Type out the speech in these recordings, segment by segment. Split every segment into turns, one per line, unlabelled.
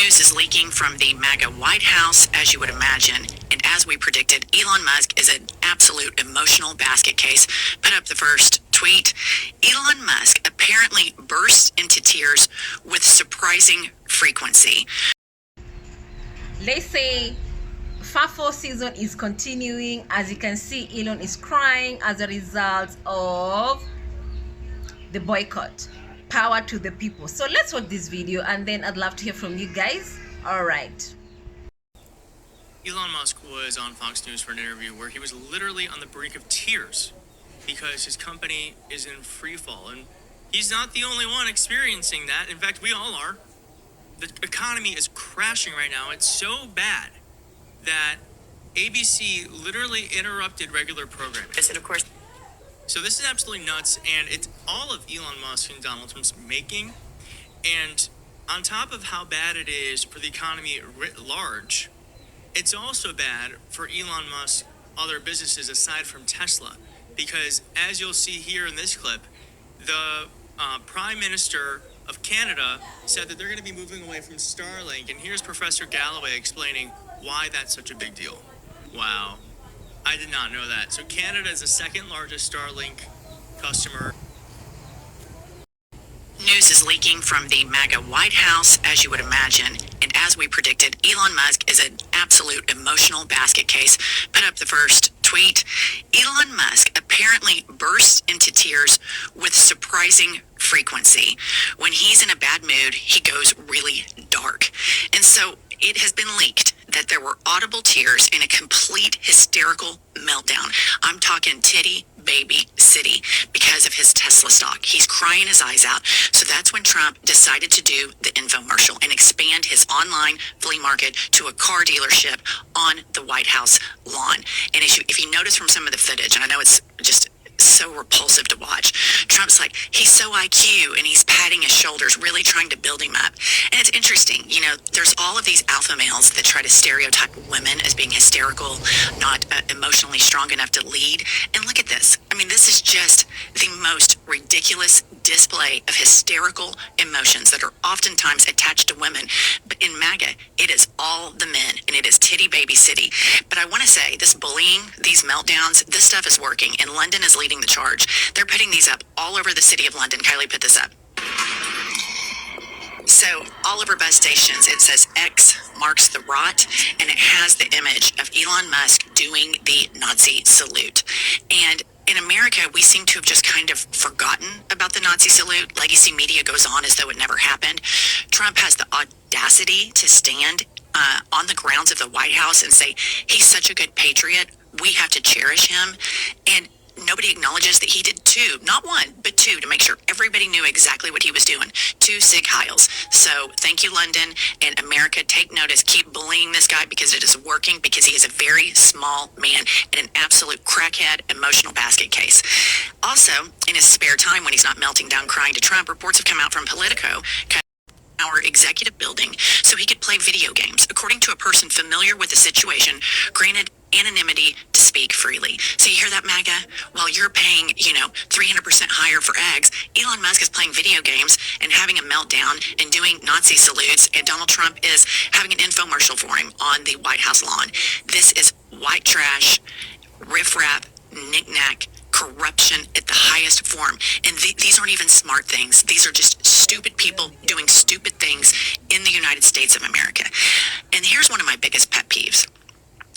News is leaking from the MAGA White House, as you would imagine. And as we predicted, Elon Musk is an absolute emotional basket case. Put up the first tweet. Elon Musk apparently bursts into tears with surprising frequency.
Let's say FA4 season is continuing. As you can see, Elon is crying as a result of the boycott. Power to the people. So let's watch this video and then I'd love to hear from you guys. All right.
Elon Musk was on Fox News for an interview where he was literally on the brink of tears because his company is in free fall. And he's not the only one experiencing that. In fact, we all are. The economy is crashing right now. It's so bad that ABC literally interrupted regular programming.
And of course,
so this is absolutely nuts, and it's all of Elon Musk and Donald Trump's making. And on top of how bad it is for the economy writ large, it's also bad for Elon Musk's other businesses aside from Tesla. Because as you'll see here in this clip, the Prime Minister of Canada said that they're going to be moving away from Starlink. And here's Professor Galloway explaining why that's such a big deal. Wow. I did not know that. So Canada is the second largest Starlink customer.
News is leaking from the MAGA White House, as you would imagine. And as we predicted, Elon Musk is an absolute emotional basket case. Put up the first tweet. Elon Musk apparently bursts into tears with surprising frequency. When he's in a bad mood, he goes really dark. And so it has been leaked that there were audible tears in a complete hysterical meltdown. I'm talking titty baby city because of his Tesla stock. He's crying his eyes out. So that's when Trump decided to do the infomercial and expand his online flea market to a car dealership on the White House lawn. And if you notice from some of the footage, and I know it's just so repulsive to watch, Trump's like, he's so IQ and he's patting his shoulders, really trying to build him up. And it's interesting, you know, there's all of these alpha males that try to stereotype women as being hysterical, not emotionally strong enough to lead. And look at this. I mean, this is just the most ridiculous display of hysterical emotions that are oftentimes attached to women. But in MAGA, it is all the men, and it is titty baby city. But I want to say, this bullying, these meltdowns, this stuff is working, and London is leading the charge. They're putting these up all over the city of London. Kylie put this up. So all over bus stations, it says X marks the rot, and it has the image of Elon Musk doing the Nazi salute. And in America, we seem to have just kind of forgotten about the Nazi salute. Legacy media goes on as though it never happened. Trump has the audacity to stand on the grounds of the White House and say, he's such a good patriot, we have to cherish him. And nobody acknowledges that he did two, not one, but two, to make sure everybody knew exactly what he was doing. 2 Sig Heils. So thank you, London and America. Take notice. Keep bullying this guy because it is working, because he is a very small man and an absolute crackhead emotional basket case. Also, in his spare time when he's not melting down crying to Trump, reports have come out from Politico, our executive building, so he could play video games. According to a person familiar with the situation, granted anonymity to speak freely. So you hear that, MAGA? While you're paying, 300% higher for eggs, Elon Musk is playing video games and having a meltdown and doing Nazi salutes, and Donald Trump is having an infomercial for him on the White House lawn. This is white trash, riffraff, knick-knack, corruption at the highest form. And these aren't even smart things. These are just stupid people doing stupid things in the United States of America. And here's one of my biggest pet peeves.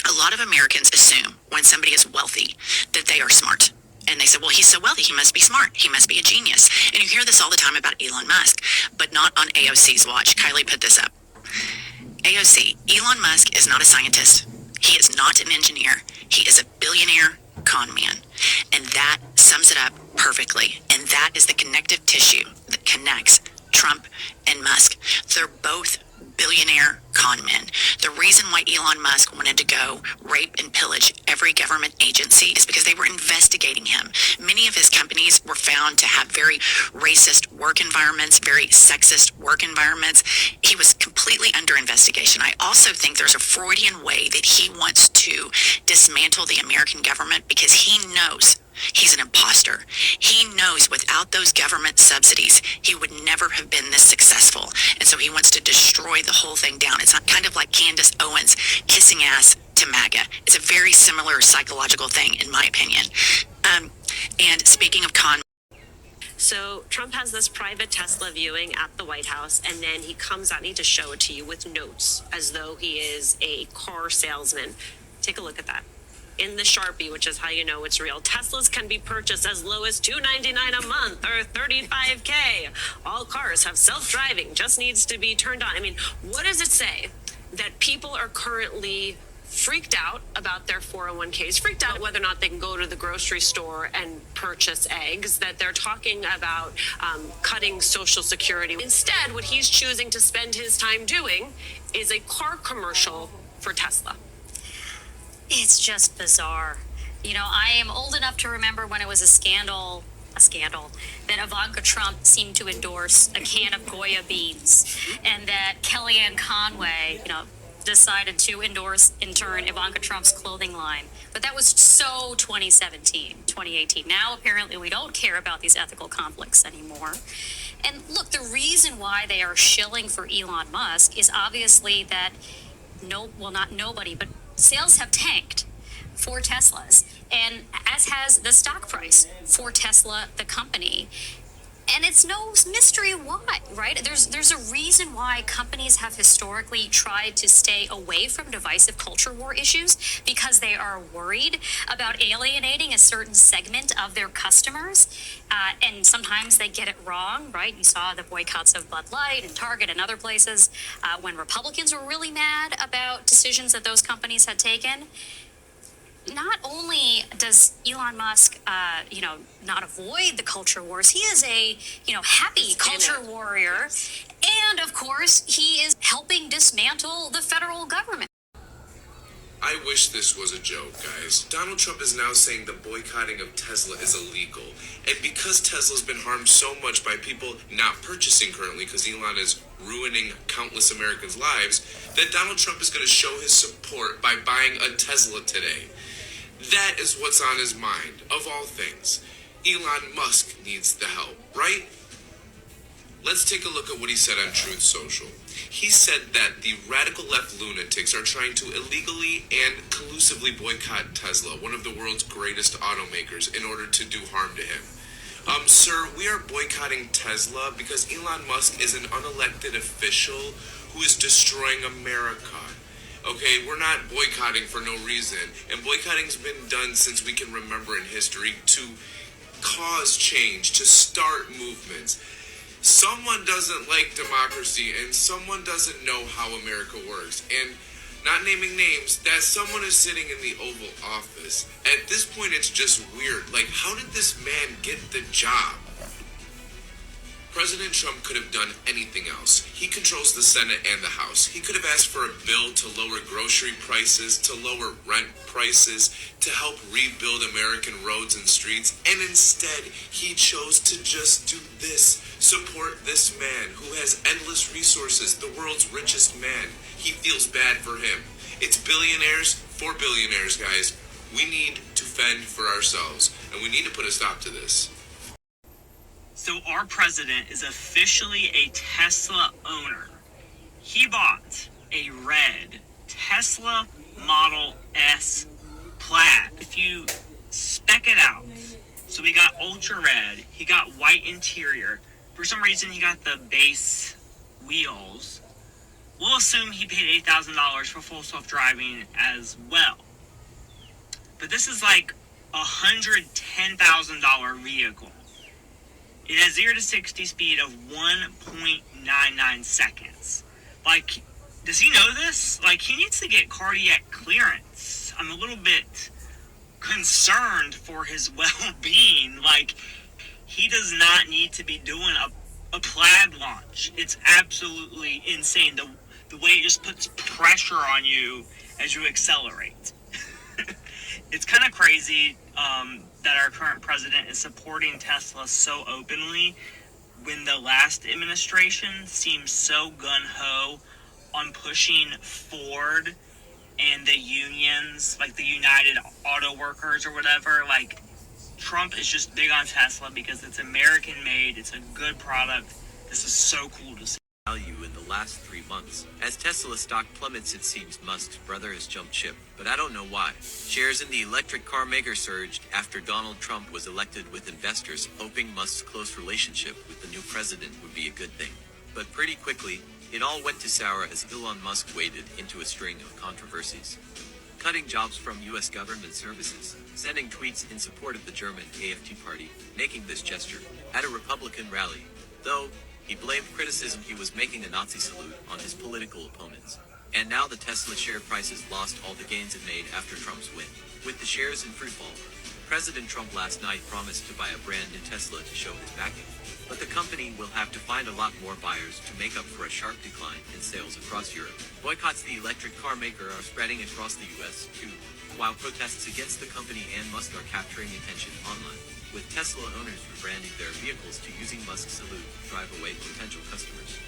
A lot of Americans assume when somebody is wealthy that they are smart. And they say, well, he's so wealthy, he must be smart. He must be a genius. And you hear this all the time about Elon Musk, but not on AOC's watch. Kylie put this up. AOC, Elon Musk is not a scientist. He is not an engineer. He is a billionaire con man. And that sums it up perfectly. And that is the connective tissue that connects Trump and Musk. They're both billionaire con men. The reason why Elon Musk wanted to go rape and pillage every government agency is because they were investigating him. Many of his companies were found to have very racist work environments, very sexist work environments. He was completely under investigation. I also think there's a Freudian way that he wants to dismantle the American government because he knows He's an imposter. He knows without those government subsidies, he would never have been this successful. And so he wants to destroy the whole thing down. It's kind of like Candace Owens kissing ass to MAGA. It's a very similar psychological thing, in my opinion. And speaking of
So Trump has this private Tesla viewing at the White House, and then he comes out, I need to show it to you, with notes as though he is a car salesman. Take a look at that. In the Sharpie, which is how you know it's real, Teslas can be purchased as low as $299 a month or $35K. All cars have self-driving, just needs to be turned on. I mean, what does it say? That people are currently freaked out about their 401ks, freaked out whether or not they can go to the grocery store and purchase eggs, that they're talking about cutting Social Security. Instead, what he's choosing to spend his time doing is a car commercial for Tesla.
It's just bizarre. You know, I am old enough to remember when it was a scandal, that Ivanka Trump seemed to endorse a can of Goya beans, and that Kellyanne Conway, decided to endorse, in turn, Ivanka Trump's clothing line. But that was so 2017, 2018. Now, apparently, we don't care about these ethical conflicts anymore. And look, the reason why they are shilling for Elon Musk is obviously that not nobody, but sales have tanked for Teslas, and as has the stock price for Tesla, the company. And it's no mystery why, right? There's a reason why companies have historically tried to stay away from divisive culture war issues, because they are worried about alienating a certain segment of their customers. And sometimes they get it wrong, right? You saw the boycotts of Bud Light and Target and other places when Republicans were really mad about decisions that those companies had taken. Not only does Elon Musk, not avoid the culture wars, he is a, happy culture warrior. And of course, he is helping dismantle the federal government.
I wish this was a joke, guys. Donald Trump is now saying the boycotting of Tesla is illegal. And because Tesla's been harmed so much by people not purchasing currently, because Elon is ruining countless Americans' lives, that Donald Trump is going to show his support by buying a Tesla today. That is what's on his mind, of all things. Elon Musk needs the help, right? Let's take a look at what he said on Truth Social. He said that the radical left lunatics are trying to illegally and collusively boycott Tesla, one of the world's greatest automakers, in order to do harm to him. Sir, we are boycotting Tesla because Elon Musk is an unelected official who is destroying America. Okay, we're not boycotting for no reason. And boycotting's been done since we can remember in history to cause change, to start movements. Someone doesn't like democracy and someone doesn't know how America works. And not naming names, that someone is sitting in the Oval Office. At this point, it's just weird. Like, how did this man get the job? President Trump could have done anything else. He controls the Senate and the House. He could have asked for a bill to lower grocery prices, to lower rent prices, to help rebuild American roads and streets, and instead he chose to just do this. Support this man who has endless resources, the world's richest man. He feels bad for him. It's billionaires for billionaires, guys. We need to fend for ourselves, and we need to put a stop to this.
So our president is officially a Tesla owner. He bought a red Tesla Model S Plaid. If you spec it out, so we got ultra red, he got white interior. For some reason, he got the base wheels. We'll assume he paid $8,000 for full self-driving as well. But this is like a $110,000 vehicle. It has 0 to 60 speed of 1.99 seconds. Like, does he know this? Like, he needs to get cardiac clearance. I'm a little bit concerned for his well-being. Like, he does not need to be doing a Plaid launch. It's absolutely insane. The way it just puts pressure on you as you accelerate. It's kind of crazy that our current president is supporting Tesla so openly when the last administration seemed so gung-ho on pushing Ford and the unions, like the United Auto Workers or whatever, like
Trump is just big on Tesla because it's American made, it's a good product. This is so cool to see.
Value in the last 3 months. As Tesla stock plummets, it seems Musk's brother has jumped ship, but I don't know why. Shares in the electric car maker surged after Donald Trump was elected, with investors hoping Musk's close relationship with the new president would be a good thing. But pretty quickly, it all went to sour as Elon Musk waded into a string of controversies. Cutting jobs from U.S. government services, sending tweets in support of the German AfD party, making this gesture at a Republican rally, though he blamed criticism he was making a Nazi salute on his political opponents. And now the Tesla share prices lost all the gains it made after Trump's win. With the shares in freefall, President Trump last night promised to buy a brand new Tesla to show his backing. But the company will have to find a lot more buyers to make up for a sharp decline in sales across Europe. Boycotts the electric car maker are spreading across the U.S. too, while protests against the company and Musk are capturing attention online, with Tesla owners rebranding their vehicles to using Musk's salute to drive away potential customers.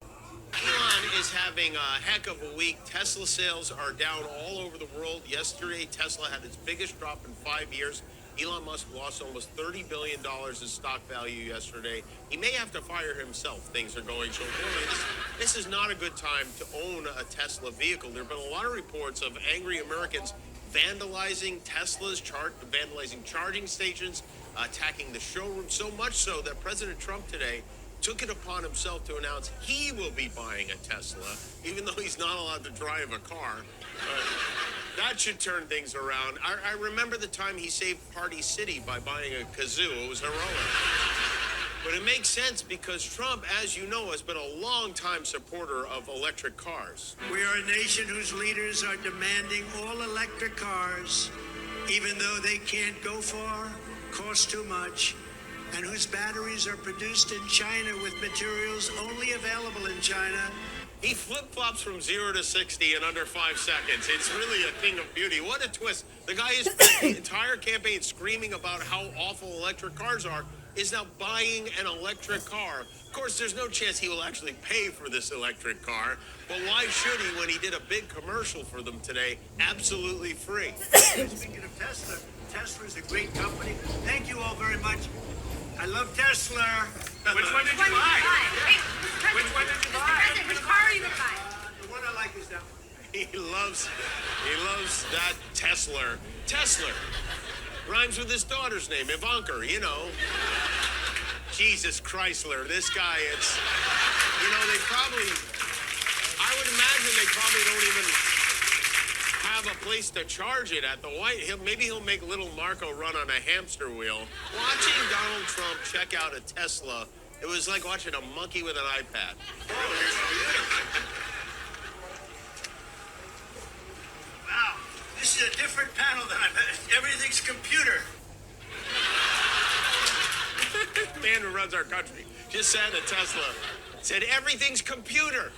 Elon is having a heck of a week. Tesla sales are down all over the world. Yesterday, Tesla had its biggest drop in 5 years. Elon Musk lost almost $30 billion in stock value yesterday. He may have to fire himself. Things are going so poorly. This is not a good time to own a Tesla vehicle. There have been a lot of reports of angry Americans vandalizing Teslas, vandalizing charging stations, attacking the showroom, so much so that President Trump today took it upon himself to announce he will be buying a Tesla, even though he's not allowed to drive a car. That should turn things around. I remember the time he saved Party City by buying a kazoo. It was heroic. But it makes sense because Trump, as you know, has been a long-time supporter of electric cars.
We are a nation whose leaders are demanding all electric cars, even though they can't go far, cost too much, and whose batteries are produced in China with materials only available in China.
He flip-flops from 0 to 60 in under 5 seconds. It's really a thing of beauty. What a twist. The guy has spent the entire campaign screaming about how awful electric cars are, is now buying an electric car. Of course, there's no chance he will actually pay for this electric car, but why should he when he did a big commercial for them today, absolutely free?
Speaking of Tesla, Tesla is a great company. Thank you all very much. I love Tesla.
Which one did you buy? Which one did you buy?
Which car are you going to buy? The one I like is that one.
He loves that Tesla. Tesla rhymes with his daughter's name, Ivanka, you know. Jesus Chrysler, this guy, it's, you know, I would imagine they probably don't even have a place to charge it at the maybe he'll make little Marco run on a hamster wheel. Watching Donald Trump check out a Tesla, it was like watching a monkey with an iPad.
Wow, this is a different panel than I've had. Everything's computer.
The man who runs our country just said a Tesla, said everything's computer.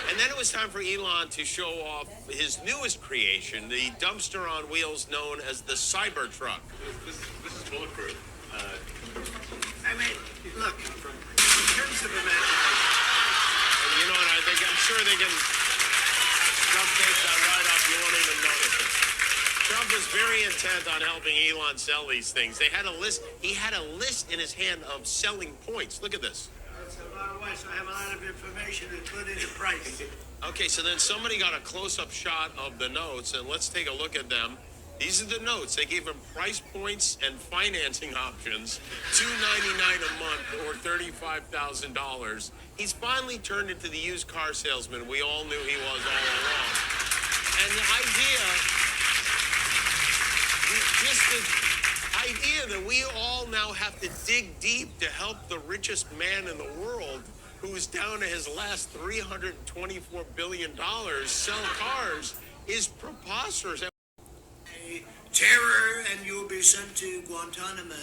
And then it was time for Elon to show off his newest creation, the dumpster on wheels known as the Cybertruck.
This is bulletproof.
I mean, look, in terms of imagination.
You know what, I'm sure they can take that right off. You won't even notice it. Trump was very intent on helping Elon sell these things. They had a list. He had a list in his hand of selling points. Look at this.
That's a lot of ways, so I have a lot of information to put into price.
Okay, so then somebody got a close-up shot of the notes, and let's take a look at them. These are the notes. They gave him price points and financing options, $299 a month or $35,000. He's finally turned into the used car salesman we all knew he was all along. And the idea that we all now have to dig deep to help the richest man in the world, who's down to his last $324 billion, sell cars, is preposterous.
Terror, and you will be sent to Guantanamo.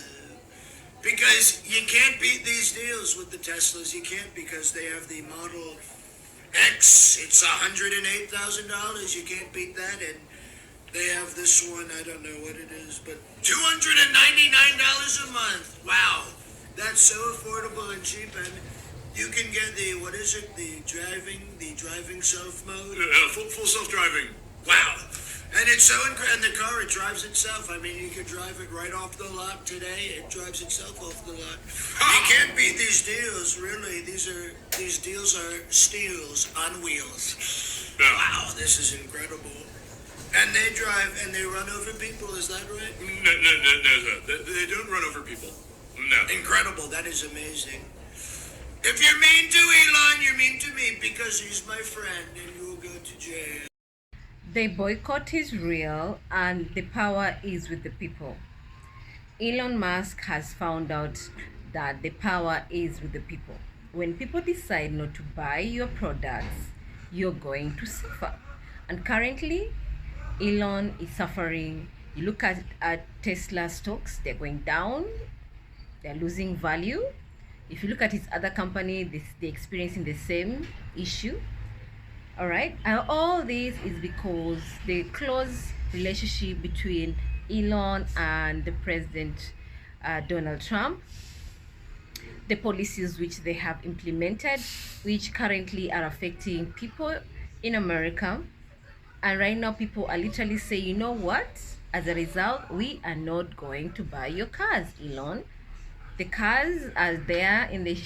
Because you can't beat these deals with the Teslas. You can't, because they have the Model X. It's $108,000. You can't beat that. And they have this one, I don't know what it is, but $299 a month. Wow. That's so affordable and cheap. And you can get the, what is it, the driving self mode?
Full self-driving.
Wow. And it's so and the car, it drives itself. I mean, you could drive it right off the lot today. It drives itself off the lot. You can't beat these deals, really. These deals are steals on wheels.
Yeah.
Wow, this is incredible. And they drive and they run over people. Is that right?
No. They don't run over people. No.
Incredible. That is amazing. If you're mean to Elon, you're mean to me because he's my friend, and you will go to jail.
The boycott is real and the power is with the people. Elon Musk has found out that the power is with the people. When people decide not to buy your products, you're going to suffer. And currently, Elon is suffering. You look at Tesla stocks, they're going down, they're losing value. If you look at his other company, they're experiencing the same issue. All right, and all this is because the close relationship between Elon and the president Donald Trump, the policies which they have implemented, which currently are affecting people in America. And right now people are literally saying, you know what, as a result, we are not going to buy your cars, Elon. The cars are there in the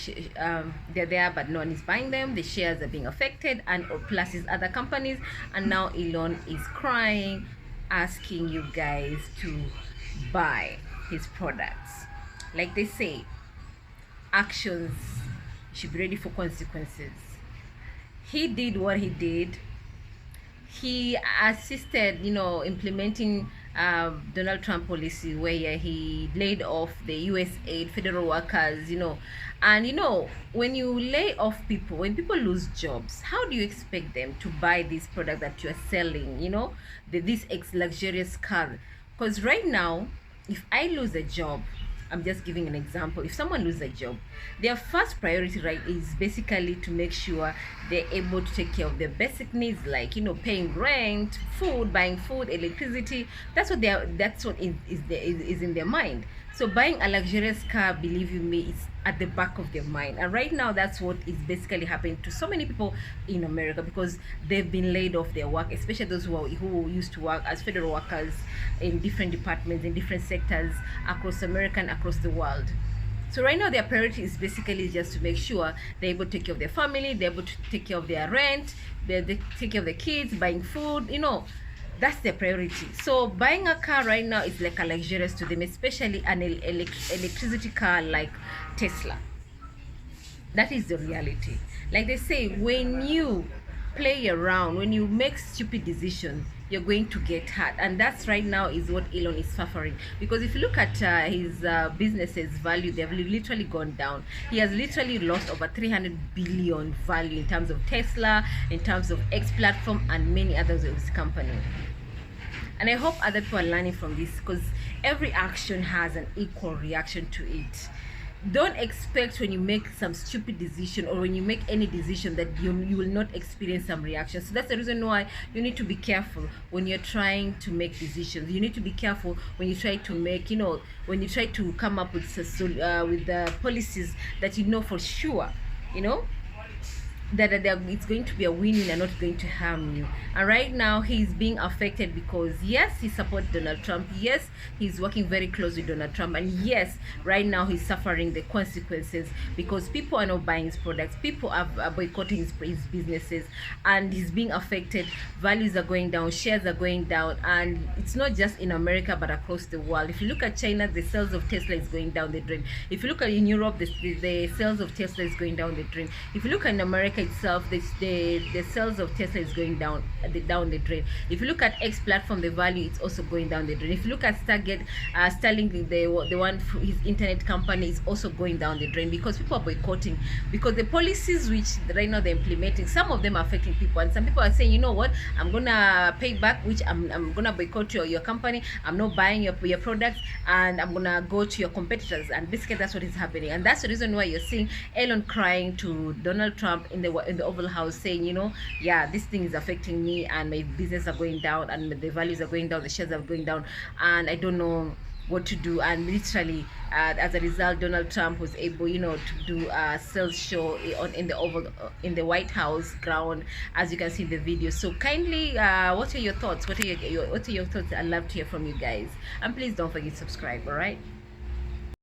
they're there, but no one is buying them. The shares are being affected, and plus his other companies. And now Elon is crying, asking you guys to buy his products. Like they say, actions should be ready for consequences. He did what he did. He assisted, implementing Donald Trump policy where he laid off the USAID federal workers, and when you lay off people, when people lose jobs, how do you expect them to buy this product that you are selling, this luxurious car? Because right now, if I lose a job, I'm just giving an example. If someone loses a job, their first priority, right, is basically to make sure they're able to take care of their basic needs, like paying rent, food, buying food, electricity. That's what is in their mind. So buying a luxurious car, believe you me, is at the back of their mind. And right now, that's what is basically happening to so many people in America, because they've been laid off their work, especially those who used to work as federal workers in different departments, in different sectors across America and across the world. So right now, their priority is basically just to make sure they're able to take care of their family, they're able to take care of their rent, they take care of the kids, buying food, that's their priority. So buying a car right now is like a luxurious to them, especially an electricity car like Tesla. That is the reality. Like they say, when you play around, when you make stupid decisions, you're going to get hurt. And that's right now is what Elon is suffering. Because if you look at his businesses value, they've literally gone down. He has literally lost over 300 billion value in terms of Tesla, in terms of X platform, and many others of his company. And I hope other people are learning from this, because every action has an equal reaction to it. Don't expect when you make some stupid decision, or when you make any decision, that you will not experience some reaction. So that's the reason why you need to be careful when you're trying to make decisions. You need to be careful when you try to make, when you try to come up with the policies that you know for sure, that it's going to be a win-win and not going to harm you. And right now he's being affected because yes, he supports Donald Trump, yes, he's working very close with Donald Trump, and yes, right now he's suffering the consequences because people are not buying his products, people are boycotting his businesses, and he's being affected. Values are going down, shares are going down, and it's not just in America but across the world. If you look at China, the sales of Tesla is going down the drain. If you look at in Europe, the sales of Tesla is going down the drain. If you look at in America itself, the sales of Tesla is going down the drain. If you look at X platform, the value is also going down the drain. If you look at Starlink, the one for his internet company, is also going down the drain because people are boycotting, because the policies which right now they're implementing, some of them are affecting people, and some people are saying, you know what, I'm gonna pay back, which I'm gonna boycott your company, I'm not buying your products, and I'm gonna go to your competitors. And basically that's what is happening, and that's the reason why you're seeing Elon crying to Donald Trump in the Oval House, saying, yeah, this thing is affecting me, and my business are going down, and the values are going down, the shares are going down, and I don't know what to do, and literally as a result, Donald Trump was able, you know, to do a sales show in the White House ground, as you can see in the video. So kindly, what are your thoughts? What are your thoughts? I'd love to hear from you guys, and please don't forget to subscribe. All right.